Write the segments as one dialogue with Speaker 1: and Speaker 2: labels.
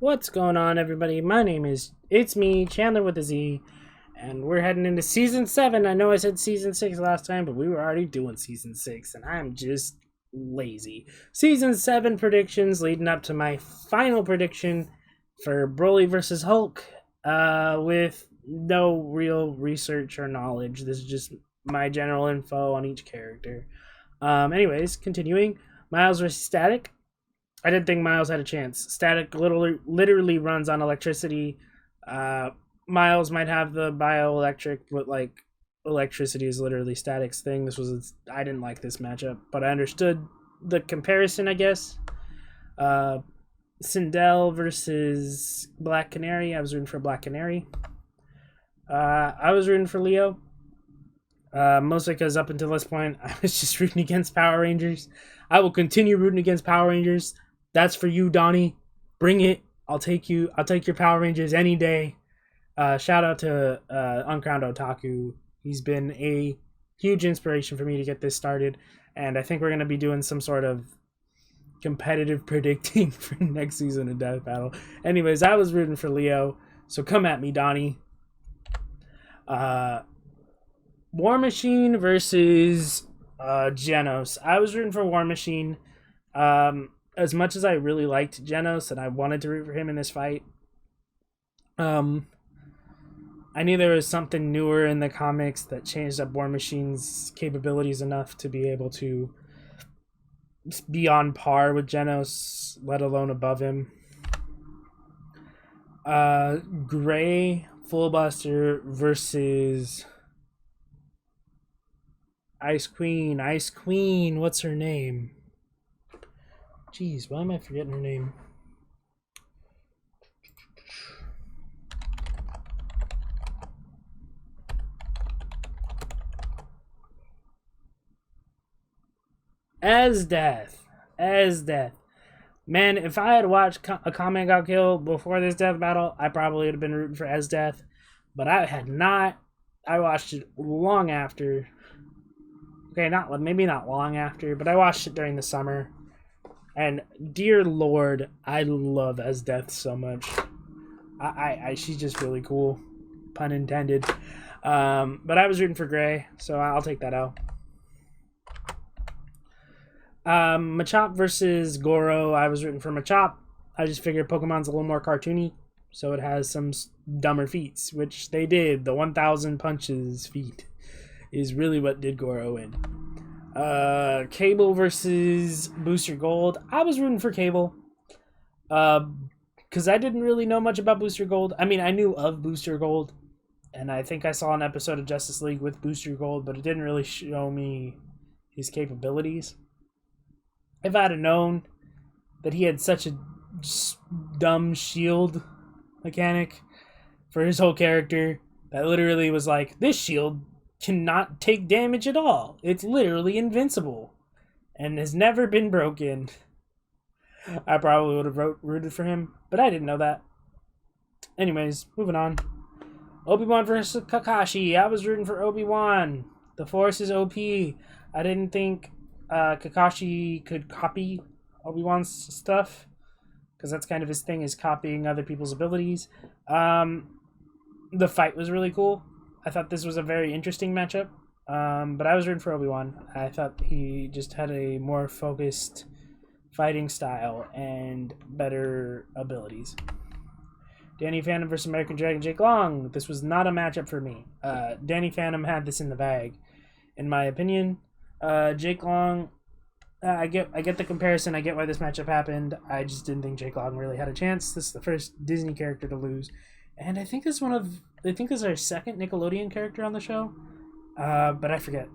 Speaker 1: What's going on, everybody? It's me, Chandler with a Z, and we're heading into Season 7. I know I said Season 6 last time, but we were already doing Season 6, and I'm just lazy. Season 7 predictions leading up to my final prediction for Broly vs. Hulk, with no real research or knowledge. This is just my general info on each character. Anyways, continuing. Miles vs. Static. I didn't think Miles had a chance. Static literally runs on electricity. Miles might have the bioelectric, but electricity is literally Static's thing. I didn't like this matchup, but I understood the comparison, I guess. Sindel versus Black Canary. I was rooting for Black Canary. I was rooting for Leo. Mostly because up until this point, I was just rooting against Power Rangers. I will continue rooting against Power Rangers. That's for you, Donnie. Bring it. I'll take your Power Rangers any day. Shout out to Uncrowned Otaku. He's been a huge inspiration for me to get this started. And I think we're going to be doing some sort of competitive predicting for next season of Death Battle. Anyways, I was rooting for Leo. So come at me, Donnie. War Machine versus Genos. I was rooting for War Machine. As much as I really liked Genos and I wanted to root for him in this fight, I knew there was something newer in the comics that changed up War Machine's capabilities enough to be able to be on par with Genos, let alone above him. Gray Fullbuster versus Ice Queen. Ice Queen, what's her name? Jeez, why am I forgetting her name? As Death. Man, if I had watched a Comment Got Killed before this death battle, I probably would have been rooting for As Death. But I had not. I watched it long after. Okay, maybe not long after, but I watched it during the summer. And dear Lord, I love As Death so much. She's just really cool, pun intended. But I was rooting for Gray, so I'll take that out. Machop versus Goro. I was rooting for Machop. I just figured Pokemon's a little more cartoony, so it has some dumber feats, which they did. The 1,000 punches feat is really what did Goro in. Cable versus Booster Gold. I was rooting for Cable. Because I didn't really know much about Booster Gold. I mean, I knew of Booster Gold, and I think I saw an episode of Justice League with Booster Gold, but it didn't really show me his capabilities. If I'd have known that he had such a dumb shield mechanic for his whole character, that literally was like, this shield cannot take damage at all. It's literally invincible and has never been broken. I probably would have rooted for him, but I didn't know that. Anyways, moving on. ObiWan versus Kakashi. I was rooting for ObiWan. The Force is OP. I didn't think Kakashi could copy Obi-Wan's stuff, because that's kind of his thing, is copying other people's abilities. The fight was really cool. I thought this was a very interesting matchup, but I was rooting for Obi-Wan. I thought he just had a more focused fighting style and better abilities. Danny Phantom versus American Dragon Jake Long. This was not a matchup for me. Danny Phantom had this in the bag, in my opinion. Jake Long, I get the comparison. I get why this matchup happened. I just didn't think Jake Long really had a chance. This is the first Disney character to lose. And I think this is our second Nickelodeon character on the show. But I forget.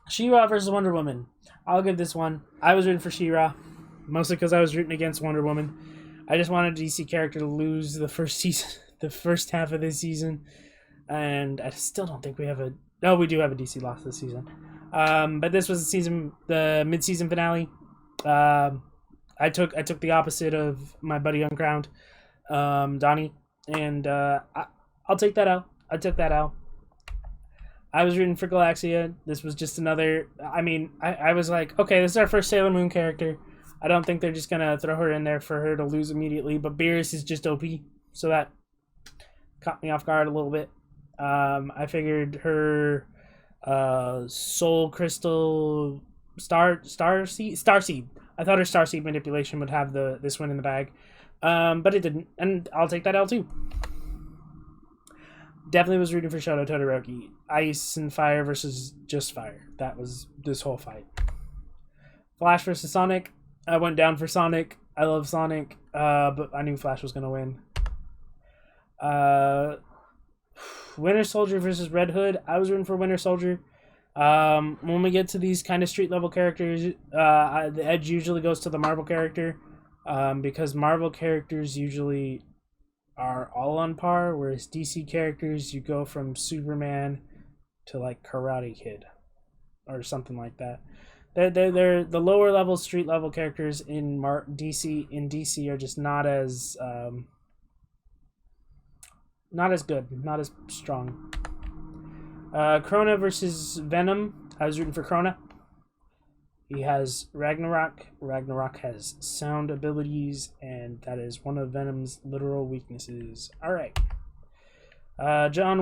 Speaker 1: She-Ra versus Wonder Woman. I'll give this one. I was rooting for She-Ra, mostly because I was rooting against Wonder Woman. I just wanted a DC character to lose the first half of this season. And I still don't think we have we do have a DC loss this season. But this was the mid-season finale. I took the opposite of my buddy Uncrowned, Donnie, and I'll take that out. I took that out. I was rooting for Galaxia. This was just another. I mean, I was like, okay, this is our first Sailor Moon character. I don't think they're just gonna throw her in there for her to lose immediately. But Beerus is just OP, so that caught me off guard a little bit. I figured her Soul Crystal Starseed. I thought her Starseed manipulation would have this one in the bag, but it didn't, and I'll take that L too. Definitely was rooting for Shoto Todoroki. Ice and Fire versus just Fire. That was this whole fight. Flash versus Sonic. I went down for Sonic. I love Sonic, but I knew Flash was going to win. Winter Soldier versus Red Hood. I was rooting for Winter Soldier. When we get to these kind of street level characters, the edge usually goes to the Marvel character, because Marvel characters usually are all on par, whereas DC characters, you go from Superman to like Karate Kid or something like that. They're the lower level street level characters in DC are just not as good, not as strong. Krona versus Venom. I was rooting for Krona. He has Ragnarok. Ragnarok has sound abilities, and that is one of Venom's literal weaknesses. Alright. John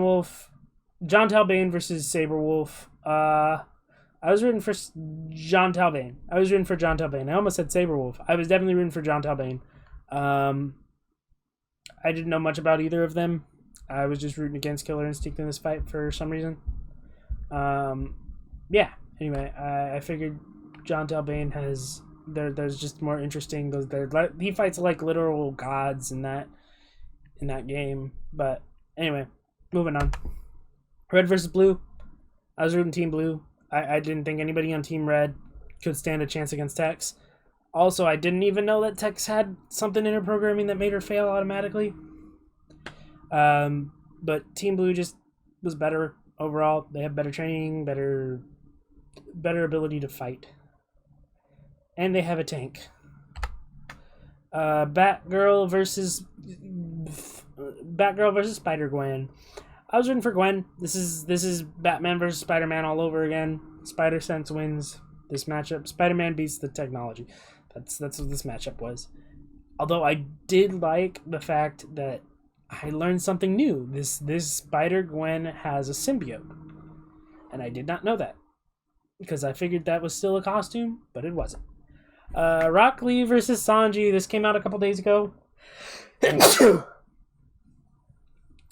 Speaker 1: Talbane versus Sabrewolf. I was rooting for John Talbane. I almost said Sabrewolf. I was definitely rooting for John Talbane. I didn't know much about either of them. I was just rooting against Killer Instinct in this fight for some reason. Yeah. Anyway, I figured John Talbane has there's just more interesting. He fights like literal gods in that game. But anyway, moving on. Red versus Blue. I was rooting Team Blue. I didn't think anybody on Team Red could stand a chance against Tex. Also, I didn't even know that Tex had something in her programming that made her fail automatically. But Team Blue just was better overall. They have better training, better ability to fight. And they have a tank. Batgirl versus SpiderGwen. I was rooting for Gwen. This is Batman versus Spider-Man all over again. Spider-Sense wins this matchup. Spider-Man beats the technology. That's what this matchup was. Although I did like the fact that I learned something new. This Spider-Gwen has a symbiote. And I did not know that. Because I figured that was still a costume, but it wasn't. Rock Lee versus Sanji. This came out a couple days ago.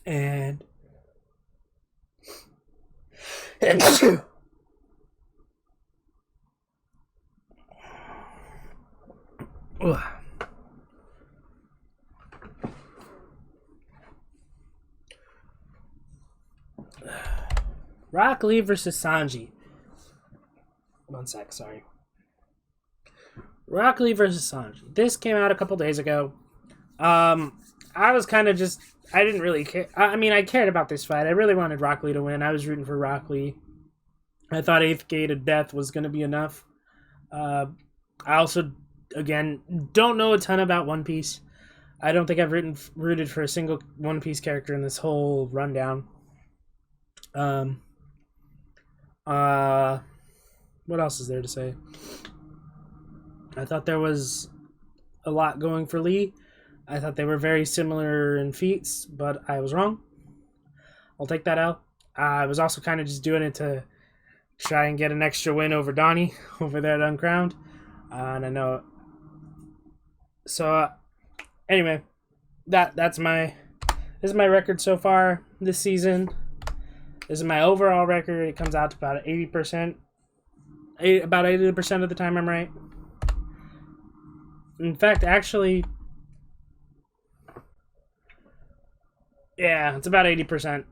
Speaker 1: And Rock Lee versus Sanji. One sec, sorry. Rock Lee versus Sanji. This came out a couple days ago. I was kind of just... I didn't really care. I mean, I cared about this fight. I really wanted Rock Lee to win. I was rooting for Rock Lee. I thought 8th Gate of Death was going to be enough. I also, again, don't know a ton about One Piece. I don't think I've rooted for a single One Piece character in this whole rundown. What else is there to say? I thought there was a lot going for Lee. I thought they were very similar in feats, but I was wrong. I'll take that out. I was also kind of just doing it to try and get an extra win over Donnie over there at Uncrowned. And I know. So, anyway, this is my record so far this season. This is my overall record. It comes out to about 80%. About 80% of the time I'm right. In fact, actually... yeah, it's about 80%.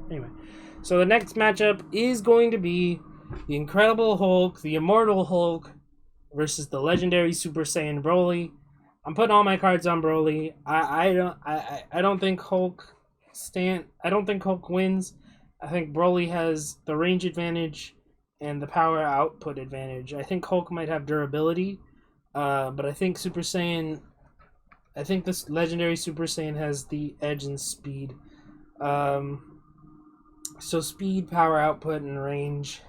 Speaker 1: Anyway. So the next matchup is going to be the Incredible Hulk, the Immortal Hulk, versus the legendary Super Saiyan Broly. I'm putting all my cards on Broly. I don't think Hulk wins. I think Broly has the range advantage and the power output advantage. I think Hulk might have durability, but I think Super Saiyan... I think this legendary Super Saiyan has the edge in speed. So speed, power output, and range.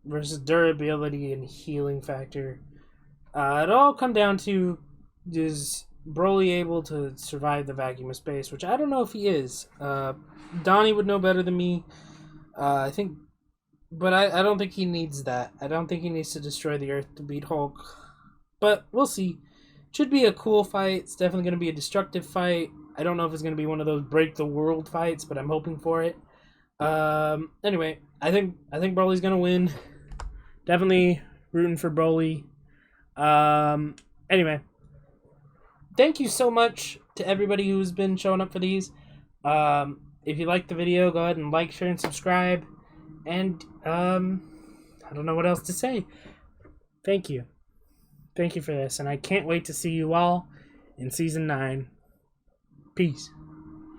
Speaker 1: versus durability and healing factor. It'll all come down to, is Broly able to survive the vacuum of space, which I don't know if he is. Donnie would know better than me. I think, but I don't think he needs that. I don't think he needs to destroy the Earth to beat Hulk. But we'll see. Should be a cool fight. It's definitely going to be a destructive fight. I don't know if it's going to be one of those break the world fights, but I'm hoping for it. Anyway, I think Broly's going to win. Definitely rooting for Broly. Anyway, thank you so much to everybody who's been showing up for these. If you liked the video, go ahead and like, share, and subscribe. And, I don't know what else to say. Thank you. Thank you for this, and I can't wait to see you all in Season 9. Peace.